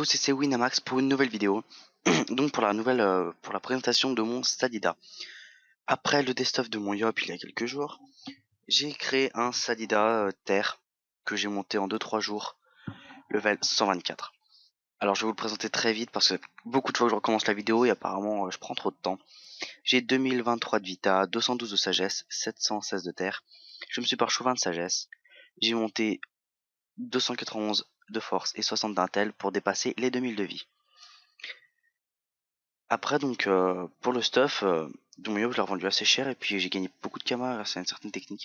tous, c'est Winamax pour une nouvelle vidéo. Donc pour la présentation de mon Stadida. Après le desktop de mon Yop il y a quelques jours, j'ai créé un Stadida Terre que j'ai monté en 2-3 jours, level 124. Alors je vais vous le présenter très vite parce que beaucoup de fois que je recommence la vidéo et apparemment je prends trop de temps. J'ai 2023 de Vita, 212 de sagesse, 716 de terre. Je me suis par chauvin de sagesse. J'ai monté 291 de force et 60 d'intel pour dépasser les 2000 de vie. Après donc pour le stuff, de mon Yob je l'ai revendu assez cher et puis j'ai gagné beaucoup de kamas grâce à une certaine technique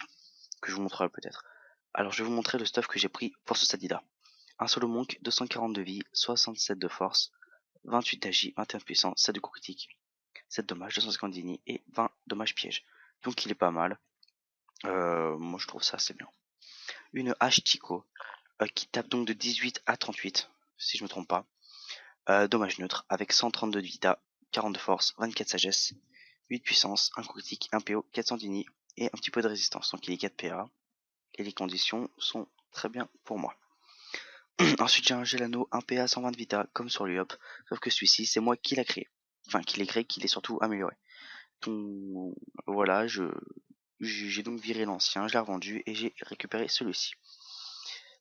que je vous montrerai peut-être. Alors je vais vous montrer le stuff que j'ai pris pour ce Stadida. Un solo monk, 240 de vie, 67 de force, 28 d'agi, 21 de puissance, 7 de coup critique, 7 dommages, 250 d'ini et 20 dommages pièges. Donc il est pas mal. Moi je trouve ça assez bien. Une hache Tico qui tape donc de 18 à 38 si je me trompe pas. Dommage neutre avec 132 de vita, 40 de force, 24 sagesse, 8 puissance, 1 coup critique, 1 PO, 400 d'ini et un petit peu de résistance. Donc il est 4 PA et les conditions sont très bien pour moi. Ensuite j'ai un Gelano 1 PA 120 de vita comme sur l'UOP, sauf que celui-ci c'est moi qui l'a créé. Enfin qui l'ai créé, qui l'ai surtout amélioré. Donc voilà, j'ai donc viré l'ancien, je l'ai revendu et j'ai récupéré celui-ci.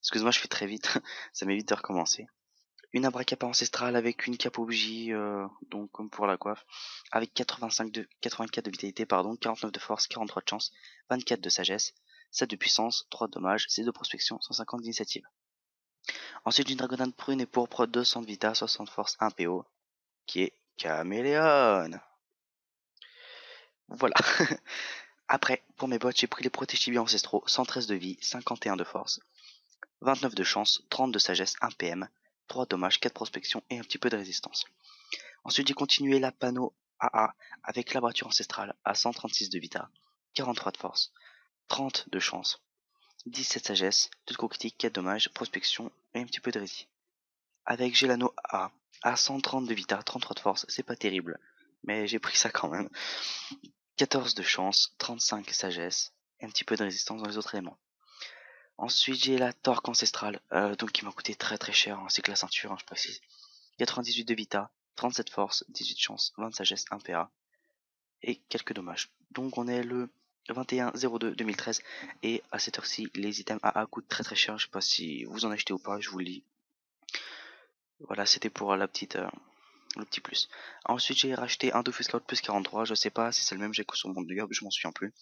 Excuse-moi, je fais très vite, ça m'évite de recommencer. Une abracapa ancestrale avec une cape objet, donc comme pour la coiffe, avec 84 de vitalité, 49 de force, 43 de chance, 24 de sagesse, 7 de puissance, 3 de dommages, 6 de prospection, 150 d'initiative. Ensuite une dragonade prune et pourpre, 200 de vita, 60 de force, 1 PO, qui est Caméléon. Voilà. Après, pour mes bots, j'ai pris les protégés ancestraux, 113 de vie, 51 de force, 29 de chance, 30 de sagesse, 1 PM, 3 dommages, 4 prospection et un petit peu de résistance. Ensuite, j'ai continué la panneau AA avec l'abatture ancestrale à 136 de vita, 43 de force, 30 de chance, 17 sagesse, 2 de coup critique, 4 dommages, prospection et un petit peu de rési. Avec Gelano AA à 130 de vita, 33 de force, c'est pas terrible, mais j'ai pris ça quand même. 14 de chance, 35 sagesse et un petit peu de résistance dans les autres éléments. Ensuite, j'ai la torque ancestrale, donc qui m'a coûté très très cher, ainsi que la ceinture, je précise. 98 de vita, 37 force, 18 chance, 20 sagesse, 1 PA et quelques dommages. Donc on est le 21-02-2013 et à cette heure-ci, les items AA coûtent très très cher. Je sais pas si vous en achetez ou pas, je vous le dis. Voilà, c'était pour le petit plus. Ensuite, j'ai racheté un Dofus Scout plus 43. Je sais pas si c'est le même jet que sur mon Yob, je m'en souviens plus.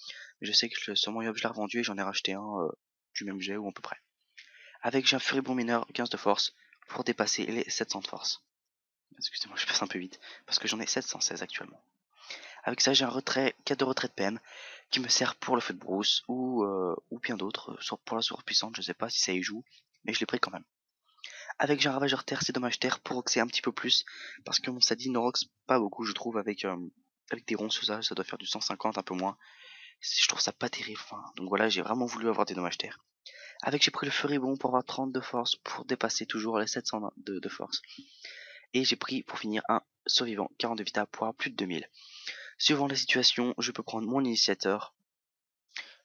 Mais je sais que sur mon Yob, je l'ai revendu et j'en ai racheté un du même jet ou à peu près. Avec j'ai un Furibond mineur 15 de force pour dépasser les 700 de force. Excusez-moi, je passe un peu vite parce que j'en ai 716 actuellement. Avec ça, j'ai un 4 de retrait de PM qui me sert pour le feu de brousse ou bien d'autres, pour la surpuissante, je sais pas si ça y joue, mais je l'ai pris quand même. Avec j'ai un ravageur terre, c'est dommage terre pour roxer un petit peu plus parce que mon Sadi ne roxe pas beaucoup, je trouve, avec des ronces, ça doit faire du 150, un peu moins. Je trouve ça pas terrible, donc voilà, j'ai vraiment voulu avoir des dommages terre. Avec j'ai pris le Furibond pour avoir 30 de force pour dépasser toujours les 700 de force. Et j'ai pris pour finir un survivant 40 de vita pour avoir plus de 2000. Suivant la situation, je peux prendre mon initiateur,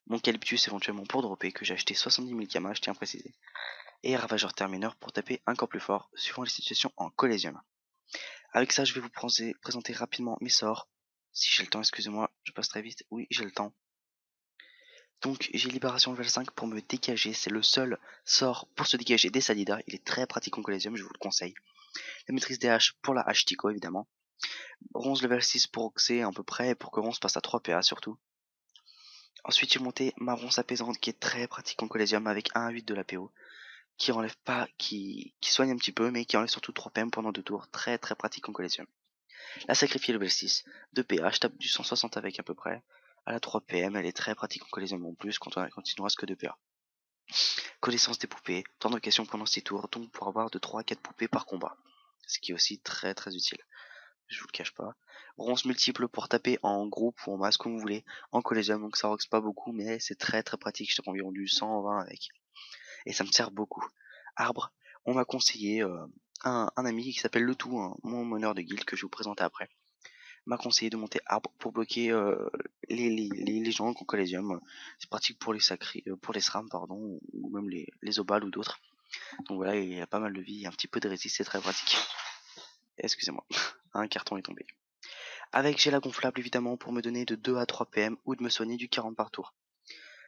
mon Calyptus éventuellement pour dropper, que j'ai acheté 70 000 kamas, je tiens à préciser, et Ravageur Termineur pour taper encore plus fort, suivant les situations en Collésium. Avec ça, je vais vous présenter rapidement mes sorts. Si j'ai le temps, excusez-moi, je passe très vite. Oui, j'ai le temps. Donc, j'ai Libération level 5 pour me dégager. C'est le seul sort pour se dégager des Salidas. Il est très pratique en Collésium, je vous le conseille. La maîtrise des haches pour la hache Tico, évidemment. Ronze level 6 pour Oxé à peu près, et pour que Ronze passe à 3 PA surtout. Ensuite, j'ai monté ma ronce apaisante qui est très pratique en Collésium avec 1 à 8 de la PO. Qui enlève pas, qui soigne un petit peu, mais qui enlève surtout 3 PM pendant 2 tours. Très très pratique en Collésium. La sacrifier level 6, 2 PA, je tape du 160 avec à peu près. À la 3 PM, elle est très pratique en Collésium en plus quand il ne reste que 2 PA. Connaissance des poupées, temps d'occasion pendant 6 tours, donc pour avoir de 3 à 4 poupées par combat. Ce qui est aussi très très utile. Je vous le cache pas. Ronce multiple pour taper en groupe ou en masse comme vous voulez. En Collégium, donc ça roxe pas beaucoup, mais c'est très très pratique. Je tape environ du 120 avec. Et ça me sert beaucoup. Arbre, on m'a conseillé un ami qui s'appelle Le Tout, mon meneur de guild que je vais vous présenter après, m'a conseillé de monter arbre pour bloquer les gens en Collégium. C'est pratique pour les sacrés, pour les SRAM pardon, ou même les obales ou d'autres. Donc voilà, il a pas mal de vie, un petit peu de résist, c'est très pratique. Excusez-moi, un carton est tombé. Avec j'ai la gonflable évidemment pour me donner de 2 à 3 PM ou de me soigner du 40 par tour.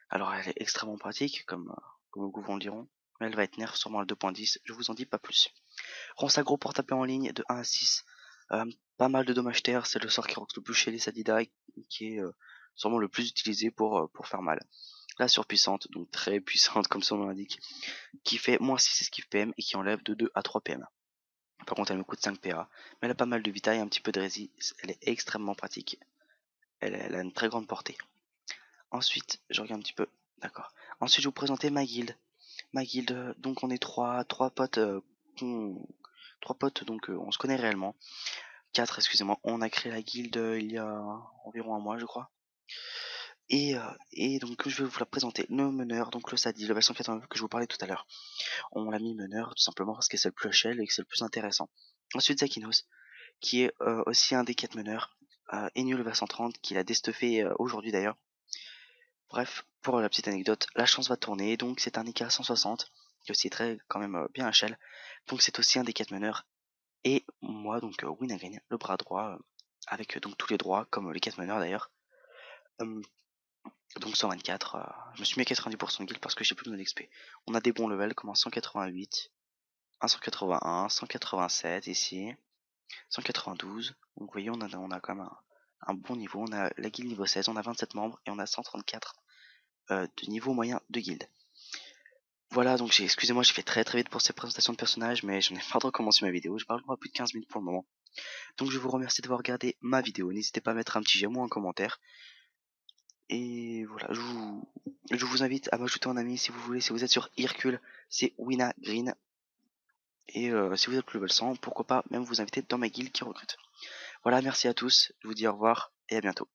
Alors elle est extrêmement pratique, comme beaucoup vont le diront, mais elle va être nerf sûrement à 2.10, je vous en dis pas plus. Ronce aggro pour taper en ligne de 1 à 6. Pas mal de dommages terre, c'est le sort qui rock le plus chez les Sadida, qui est sûrement le plus utilisé pour faire mal. La surpuissante, donc très puissante comme son nom l'indique, qui fait moins 6 esquive PM et qui enlève de 2 à 3 PM. Par contre elle me coûte 5 PA, mais elle a pas mal de vita et un petit peu de rési, elle est extrêmement pratique. Elle a une très grande portée. Ensuite, je regarde un petit peu, d'accord. Ensuite je vais vous présenter ma guilde. Ma guilde, donc on est trois potes, trois potes, donc on se connaît réellement. 4, excusez-moi, on a créé la guilde il y a environ un mois, je crois. Et donc je vais vous la présenter. Nos meneurs, donc le Sadi, le version 89 que je vous parlais tout à l'heure. On l'a mis meneur tout simplement parce que c'est le plus HL et que c'est le plus intéressant. Ensuite Zakinos, qui est aussi un des 4 meneurs. Ennio le version 30, qui l'a destuffé aujourd'hui d'ailleurs. Bref, pour la petite anecdote, la chance va tourner, donc c'est un IK 160, qui est aussi très quand même bien HL. Donc c'est aussi un des 4 meneurs. Et moi, donc Winagrin, le bras droit, avec donc tous les droits, comme les 4 meneurs d'ailleurs. Donc 124, je me suis mis à 90% de guild parce que j'ai plus de XP. On a des bons levels comme en 188, un 181, 187 ici, 192. Donc vous voyez, on a quand même un bon niveau. On a la guild niveau 16, on a 27 membres et on a 134 de niveau moyen de guild. Voilà, donc excusez-moi, j'ai fait très vite pour cette présentation de personnages, mais j'en ai pas trop commencé ma vidéo. Je parle plus de 15 minutes pour le moment. Donc je vous remercie d'avoir regardé ma vidéo. N'hésitez pas à mettre un petit j'aime ou un commentaire. Et voilà, je vous invite à m'ajouter en ami si vous voulez. Si vous êtes sur Hercule, c'est Winagrin. Et si vous êtes level 100, pourquoi pas même vous inviter dans ma guilde qui recrute. Voilà, merci à tous. Je vous dis au revoir et à bientôt.